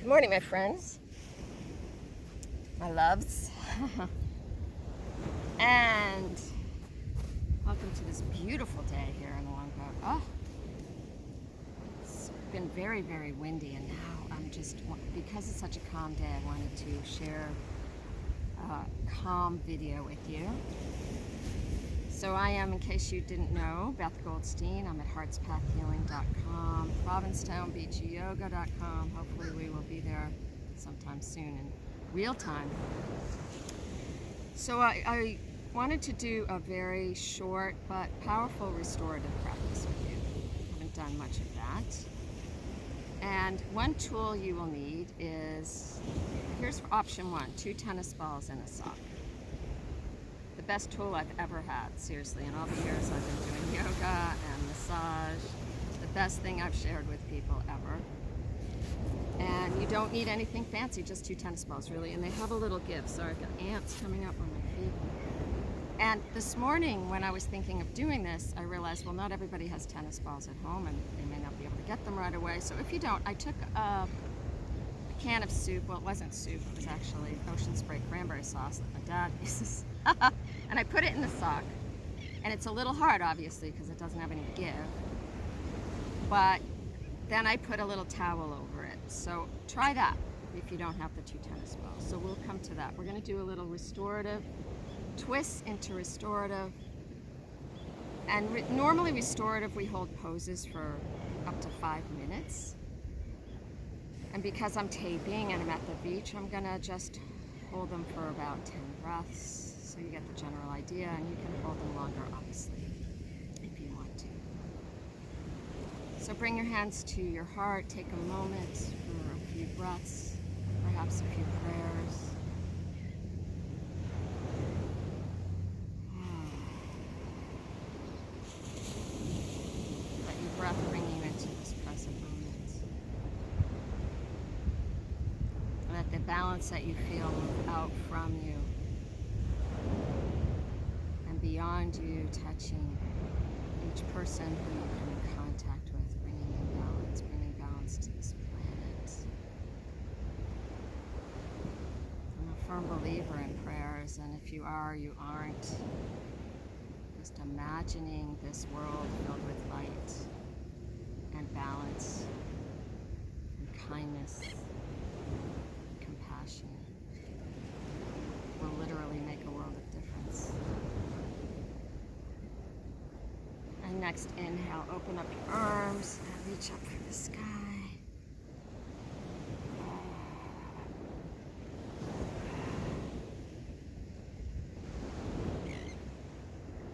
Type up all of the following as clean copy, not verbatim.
Good morning, my friends, my loves, and welcome to this beautiful day here in the Longboat. Oh, it's been very, very windy, and now because it's such a calm day, I wanted to share a calm video with you. So I am, in case you didn't know, Beth Goldstein. I'm at heartspathhealing.com, provincetownbeachyoga.com. Hopefully we will be there sometime soon in real time. So I wanted to do a very short but powerful restorative practice with you. I haven't done much of that. And one tool you will need is, here's option one, 2 tennis balls and a sock. The best tool I've ever had, seriously, in all the years I've been doing yoga and massage. The best thing I've shared with people ever. And you don't need anything fancy, just 2 tennis balls, really. And they have a little give. Sorry, I've got ants coming up on my feet. And this morning, when I was thinking of doing this, I realized, well, not everybody has tennis balls at home, and they may not be able to get them right away. So if you don't, I took a can of soup. Well, it wasn't soup, it was actually ocean spray cranberry sauce that my dad uses. And I put it in the sock. And it's a little hard, obviously, because it doesn't have any give. But then I put a little towel over it. So try that if you don't have the 2 tennis balls. So we'll come to that. We're going to do a little restorative, twist into restorative. And normally restorative, we hold poses for up to 5 minutes. And because I'm taping and I'm at the beach, I'm gonna just hold them for about 10 breaths, so you get the general idea, and you can hold them longer, obviously, if you want to. So bring your hands to your heart, take a moment for a few breaths, perhaps a few prayers. Let your breath bring you into this present moment. Let the balance that you feel move out from you and beyond you, touching each person who you come in contact with, bringing balance to this planet. I'm a firm believer in prayers, and if you are, you aren't. Just imagining this world filled with light and balance and kindness. Compassion will literally make a world of difference. And next inhale, open up your arms and reach up for the sky.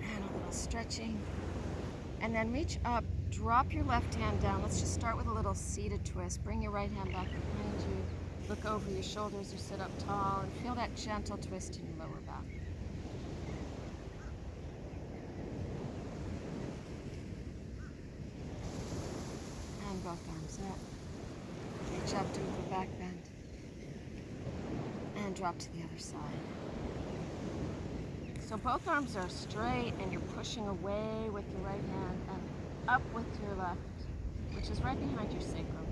And a little stretching. And then reach up, drop your left hand down. Let's just start with a little seated twist. Bring your right hand back behind you. Look over your shoulders or sit up tall and feel that gentle twist in your lower back. And both arms up. Reach up, do a little back bend. And drop to the other side. So both arms are straight and you're pushing away with your right hand and up with your left, which is right behind your sacrum,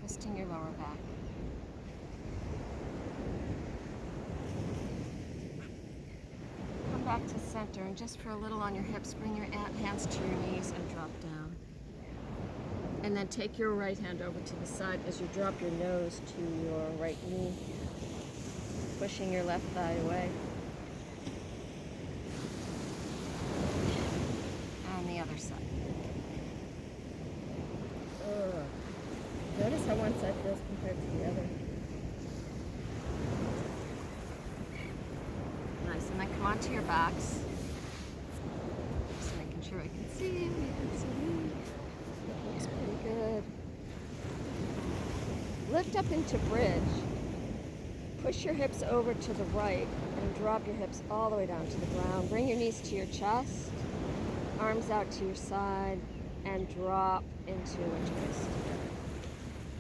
twisting your lower back. Back to center, and just for a little on your hips, bring your hands to your knees and drop down. And then take your right hand over to the side as you drop your nose to your right knee, pushing your left thigh away. On the other side. Notice how one side feels compared to the other. Nice, and then come onto your backs. Just making sure I can see you. You can see me. That looks pretty good. Lift up into bridge. Push your hips over to the right and drop your hips all the way down to the ground. Bring your knees to your chest, arms out to your side, and drop into a twist.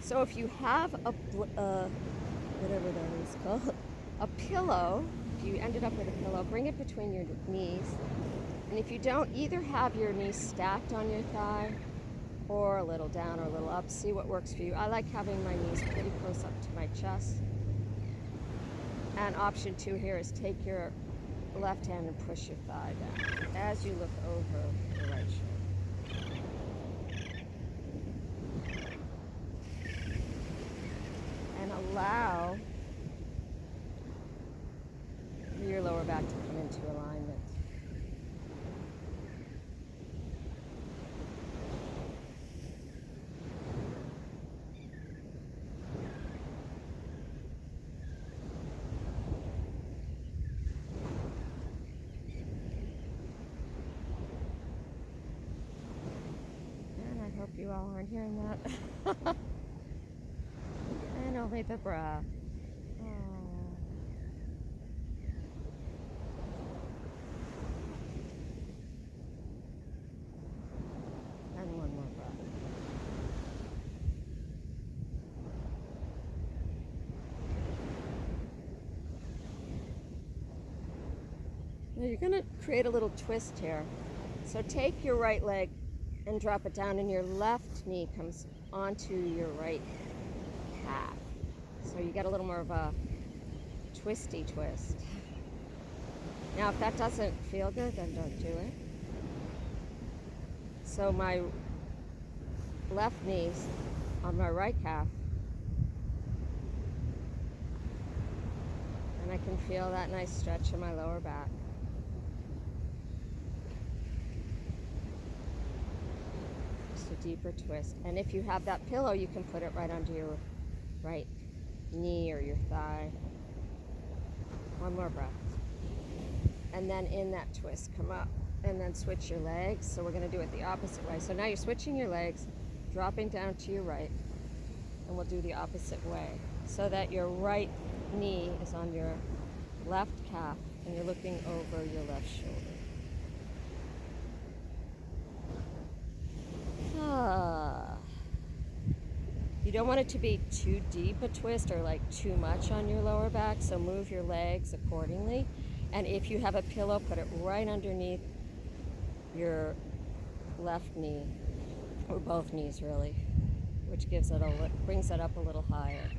So if you have a, whatever that is called, a pillow, if you ended up with a pillow, bring it between your knees. And if you don't, either have your knees stacked on your thigh or a little down or a little up. See what works for you. I like having my knees pretty close up to my chest. And option 2 here is take your left hand and push your thigh down as you look over your right shoulder. And allow your lower back to come into alignment. I hope you all aren't hearing that. And only the breath. And one more breath. Now you're going to create a little twist here. So take your right leg and drop it down, and your left knee comes onto your right calf. So you get a little more of a twisty twist. Now if that doesn't feel good, then don't do it. So my left knee's on my right calf, and I can feel that nice stretch in my lower back. A deeper twist. And if you have that pillow, you can put it right under your right knee or your thigh. One more breath. And then in that twist, come up and then switch your legs. So we're going to do it the opposite way. So now you're switching your legs, dropping down to your right, and we'll do the opposite way so that your right knee is on your left calf and you're looking over your left shoulder. You don't want it to be too deep a twist or like too much on your lower back, so move your legs accordingly. And if you have a pillow, put it right underneath your left knee, or both knees really, which gives it brings it up a little higher.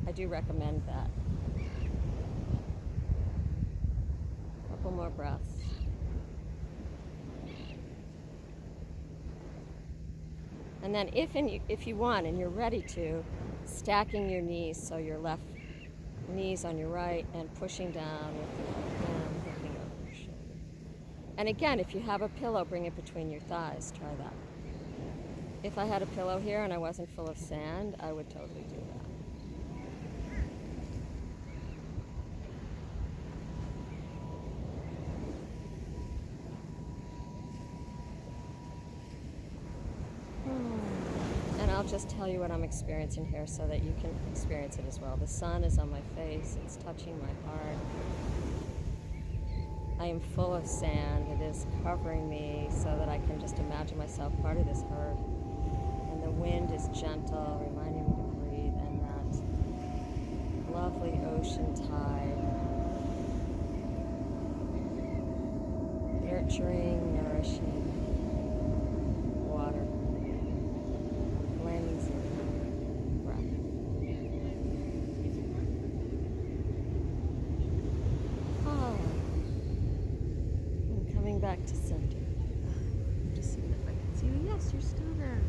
I do recommend that. A couple more breaths. And then if you want and you're ready to, stacking your knees, so your left knees on your right and pushing down with your hand looking over your shoulder. And again, if you have a pillow, bring it between your thighs. Try that. If I had a pillow here and I wasn't full of sand, I would totally do that. I'll just tell you what I'm experiencing here so that you can experience it as well. The sun is on my face, it's touching my heart. I am full of sand. It is covering me so that I can just imagine myself part of this herd. And the wind is gentle, reminding me to breathe, and that lovely ocean tide. Nurturing, nourishing water. Back to center. Just see if I can see you. Yes, you're still there.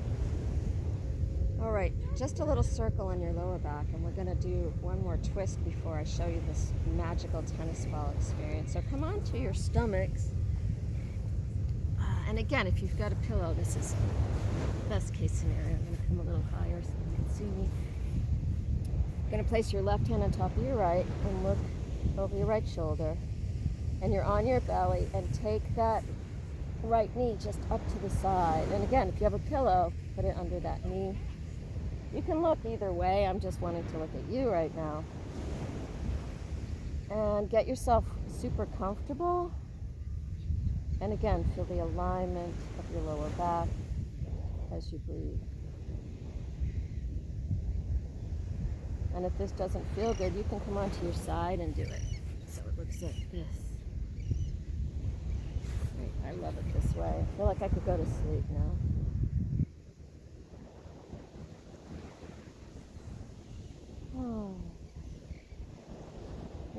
All right, just a little circle on your lower back, and we're going to do one more twist before I show you this magical tennis ball experience. So come on to your stomachs. And again, if you've got a pillow, this is best case scenario. I'm going to come a little higher so you can see me. You're going to place your left hand on top of your right and look over your right shoulder. And you're on your belly, and take that right knee just up to the side. And again, if you have a pillow, put it under that knee. You can look either way. I'm just wanting to look at you right now. And get yourself super comfortable. And again, feel the alignment of your lower back as you breathe. And if this doesn't feel good, you can come onto your side and do it. So it looks like this. I love it this way. I feel like I could go to sleep now.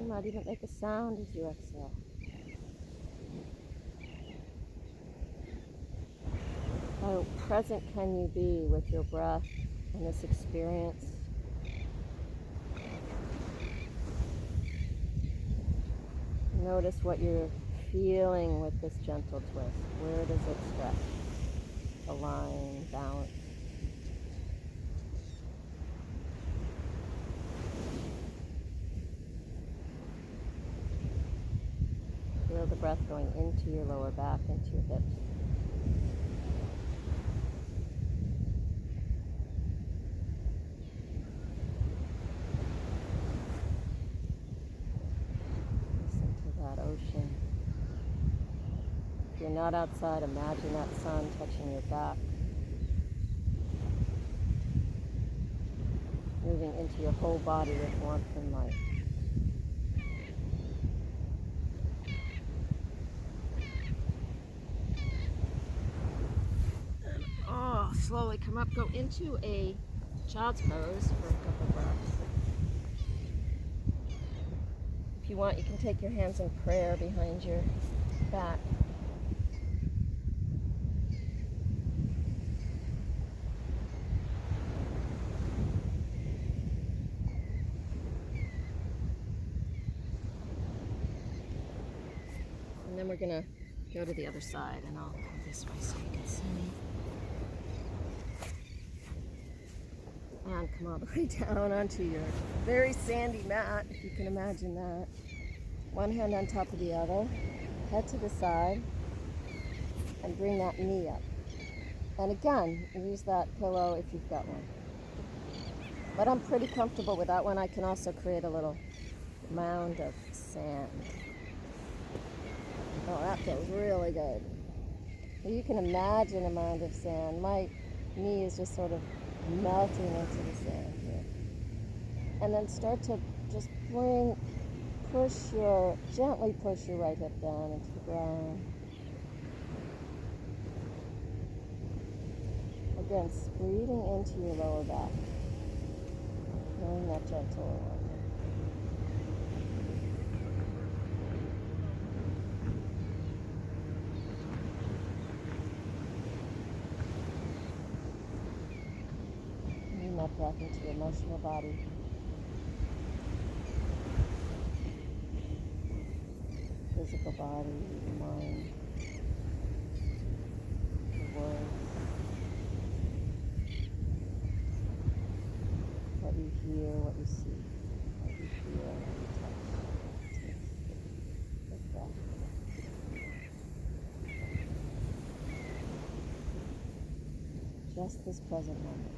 You might even make a sound as you exhale. How present can you be with your breath and this experience? Notice what you're feeling with this gentle twist. Where does it stretch? Align, balance. Feel the breath going into your lower back, into your hips. Listen to that ocean. If you're not outside, imagine that sun touching your back, moving into your whole body with warmth and light. Oh, slowly come up, go into a child's pose for a couple breaths. If you want, you can take your hands in prayer behind your back. And then we're going to go to the other side, and I'll go this way so you can see me. And come all the way down onto your very sandy mat, if you can imagine that. One hand on top of the other, head to the side, and bring that knee up. And again, use that pillow if you've got one. But I'm pretty comfortable with that one. I can also create a little mound of sand. Oh, that feels really good. You can imagine a mound of sand. My knee is just sort of melting into the sand here. And then start to just gently push your right hip down into the ground. Again, breathing into your lower back. Feeling that gentle alignment. That breath into your emotional body. Physical body, your mind, your words, what you hear, what you see, what you feel, what you touch, taste, the breath. Just this present moment.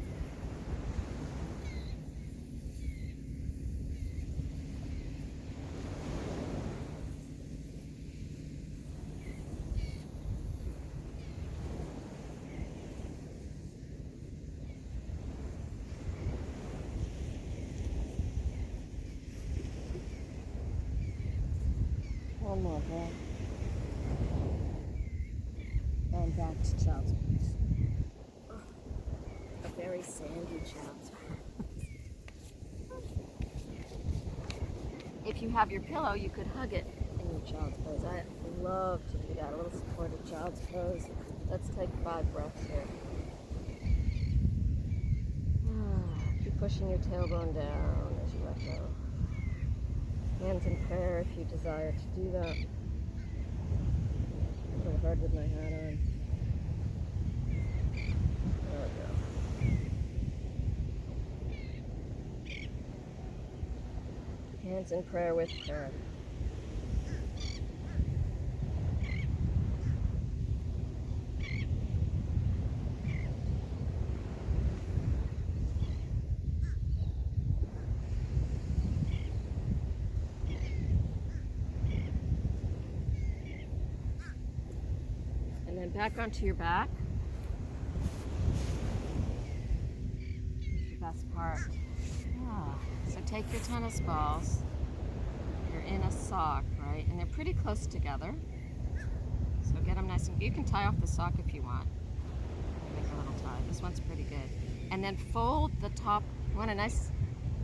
One more breath. And back to child's pose. A very sandy child's pose. If you have your pillow, you could hug it in your child's pose. I love to do that. A little supported child's pose. Let's take 5 breaths here. Keep pushing your tailbone down as you let go. Hands in prayer if you desire to do that. A little hard with my hat on. There we go. Hands in prayer with prayer. Back onto your back. The best part. So take your tennis balls. You're in a sock, right? And they're pretty close together. So get them nice and... You can tie off the sock if you want. Make a little tie. This one's pretty good. And then fold the top. You want a nice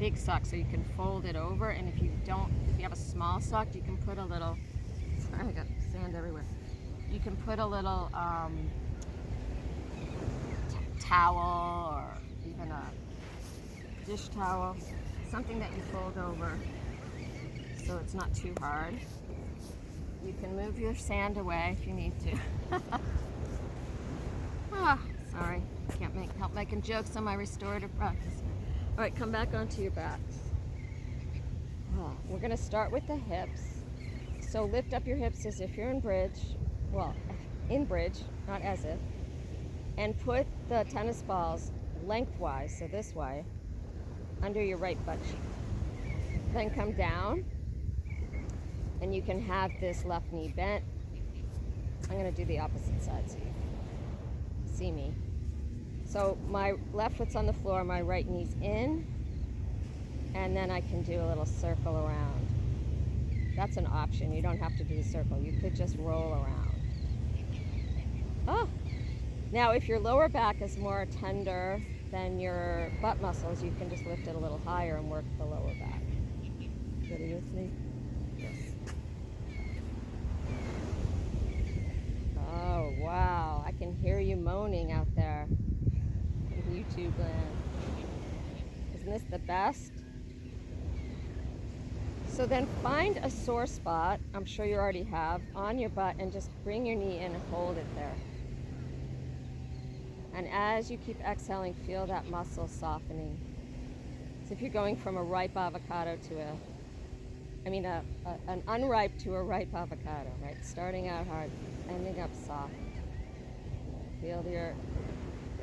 big sock, so you can fold it over. And if you have a small sock, you can put a little, sorry, I got sand everywhere. You can put a little towel or even a dish towel, something that you fold over so it's not too hard. You can move your sand away if you need to. Sorry, can't help making jokes on my restorative practice. All right, come back onto your backs. We're gonna start with the hips. So lift up your hips as if you're in bridge. Well, in bridge, not as if. And put the tennis balls lengthwise, so this way, under your right butt cheek. Then come down, and you can have this left knee bent. I'm gonna do the opposite side so you see me. So my left foot's on the floor, my right knee's in, and then I can do a little circle around. That's an option. You don't have to do the circle. You could just roll around. Now if your lower back is more tender than your butt muscles, you can just lift it a little higher and work the lower back. Ready with me? Yes. Oh, wow. I can hear you moaning out there in YouTube land. Isn't this the best? So then find a sore spot, I'm sure you already have, on your butt, and just bring your knee in and hold it there. And as you keep exhaling, feel that muscle softening. So if you're going from a ripe avocado to an unripe to a ripe avocado, right? Starting out hard, ending up soft. Feel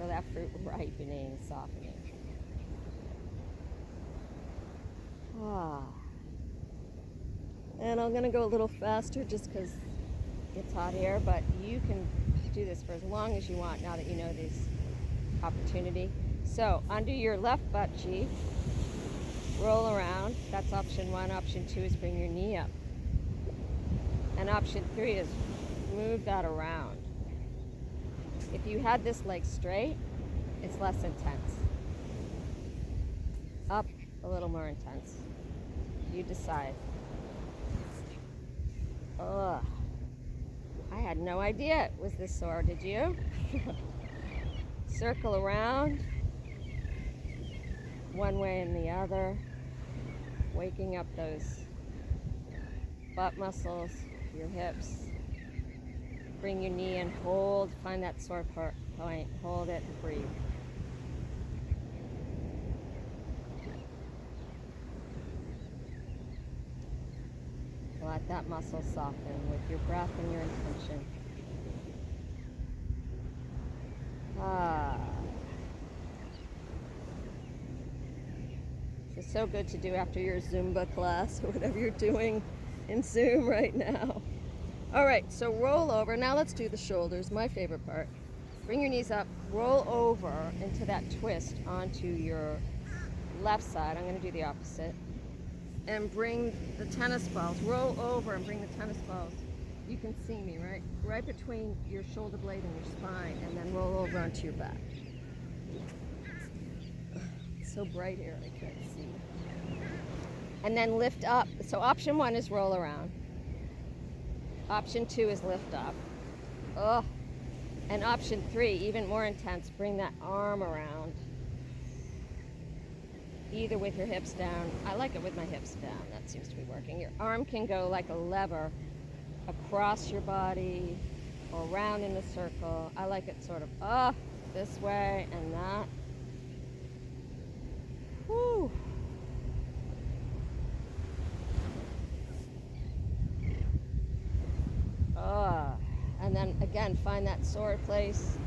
that fruit ripening, softening. And I'm gonna go a little faster just because it's hot here, but you can do this for as long as you want now that you know this opportunity. So under your left butt cheek, roll around. That's option 1. Option 2 is bring your knee up. And option 3 is move that around. If you had this leg straight, it's less intense. Up, a little more intense. You decide. Ugh. I had no idea it was this sore, did you? Circle around, one way and the other, waking up those butt muscles, your hips. Bring your knee in, hold, find that sore point, hold it, and breathe. Let that muscle soften with your breath and your intention. This is so good to do after your Zumba class or whatever you're doing in Zoom right now. All right, so roll over. Now let's do the shoulders, my favorite part. Bring your knees up, roll over into that twist onto your left side. I'm going to do the opposite. And bring the tennis balls, roll over and bring the tennis balls. You can see me, right? Right between your shoulder blade and your spine, and then roll over onto your back. It's so bright here, I can't see. And then lift up. So option 1 is roll around. Option 2 is lift up. Oh. And option 3, even more intense, bring that arm around. Either with your hips down. I like it with my hips down. That seems to be working. Your arm can go like a lever across your body or around in a circle. I like it sort of this way and that. Whew. And then again, find that sore place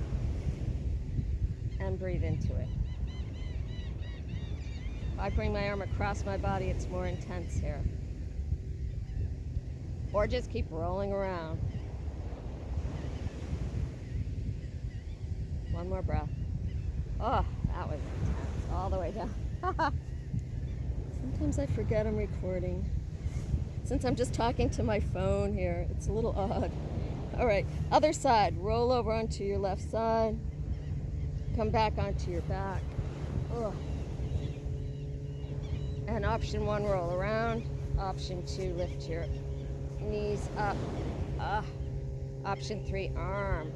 and breathe into it. If I bring my arm across my body, it's more intense here. Or just keep rolling around. One more breath. Oh, that was intense. All the way down. Sometimes I forget I'm recording. Since I'm just talking to my phone here, it's a little odd. All right, other side. Roll over onto your left side. Come back onto your back. Oh. And option 1, roll around. Option 2, lift your knees up. Option 3, arm.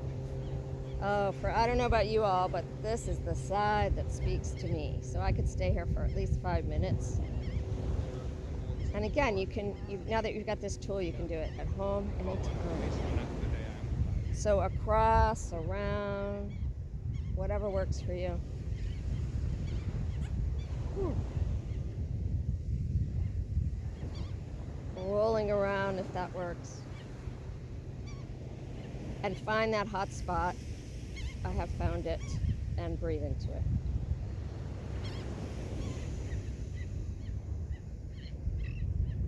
Oh, I don't know about you all, but this is the side that speaks to me. So I could stay here for at least 5 minutes. And again, now that you've got this tool, you can do it at home anytime. So across, around, whatever works for you. Whew. Rolling around if that works. And find that hot spot. I have found it, and breathe into it.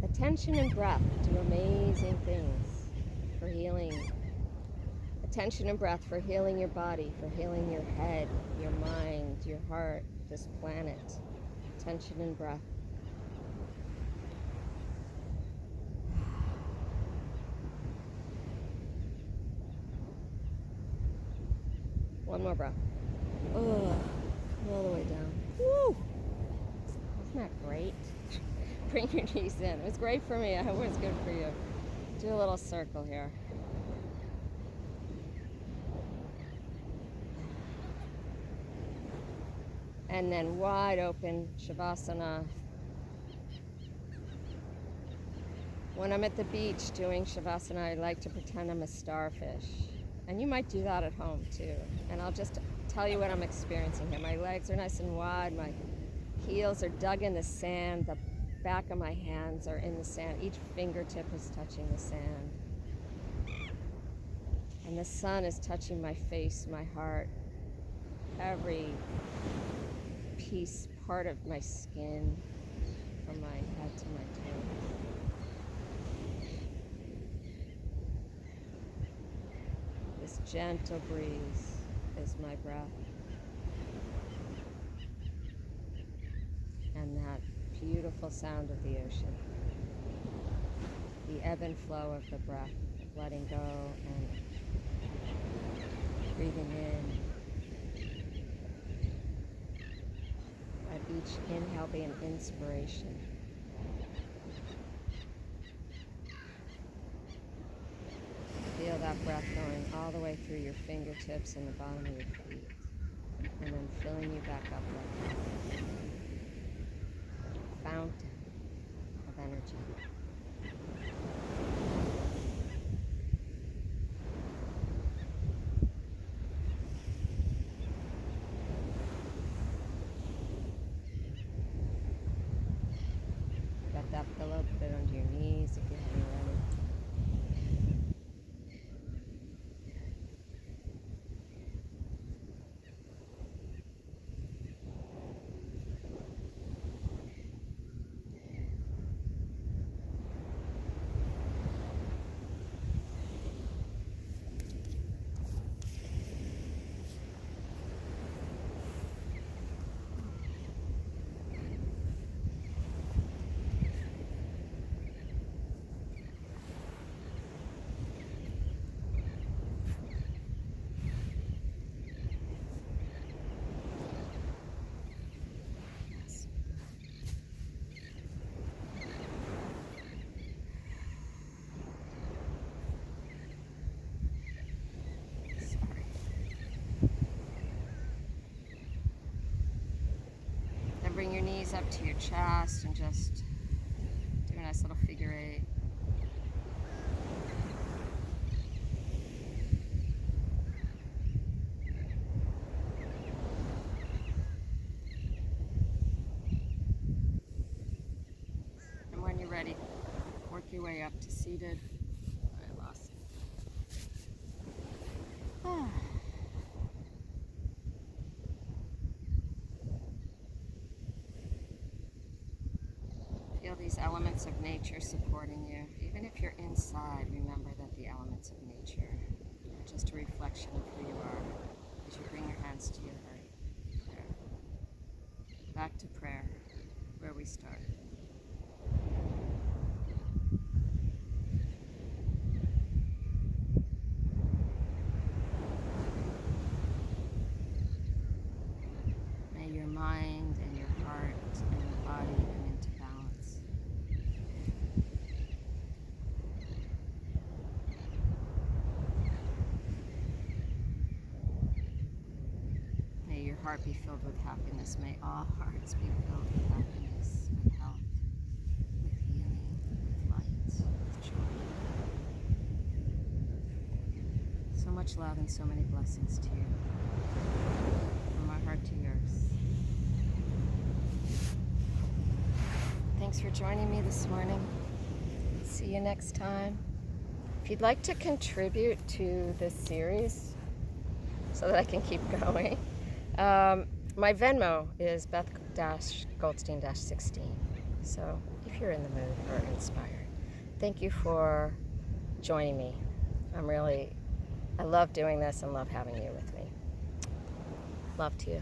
Attention and breath do amazing things for healing. Attention and breath for healing your body, for healing your head, your mind, your heart, this planet. Attention and breath. One more breath. Oh, all the way down. Woo! Wasn't that great? Bring your knees in. It was great for me. I hope it was good for you. Do a little circle here. And then wide open Shavasana. When I'm at the beach doing Shavasana, I like to pretend I'm a starfish. And you might do that at home too. And I'll just tell you what I'm experiencing here. My legs are nice and wide. My heels are dug in the sand. The back of my hands are in the sand. Each fingertip is touching the sand. And the sun is touching my face, my heart, every part of my skin, from my head to my toes. This gentle breeze is my breath. And that beautiful sound of the ocean. The ebb and flow of the breath, letting go and breathing in. Let each inhale be an inspiration. Feel that breath going all the way through your fingertips and the bottom of your feet. And then filling you back up like a fountain of energy. Got that pillow, put it under your knees if you haven't already. Bring your knees up to your chest and just do a nice little figure 8. And when you're ready, work your way up to seated. I lost it. Feel these elements of nature supporting you. Even if you're inside, remember that the elements of nature are just a reflection of who you are as you bring your hands to your heart. There. Back to prayer, where we started. May your mind and your heart and your body come into heart be filled with happiness. May all hearts be filled with happiness, with health, with healing, with light, with joy. So much love and so many blessings to you. From my heart to yours. Thanks for joining me this morning. See you next time. If you'd like to contribute to this series so that I can keep going, my Venmo is Beth-Goldstein-16. So if you're in the mood or inspired, thank you for joining me. I love doing this and love having you with me. Love to you.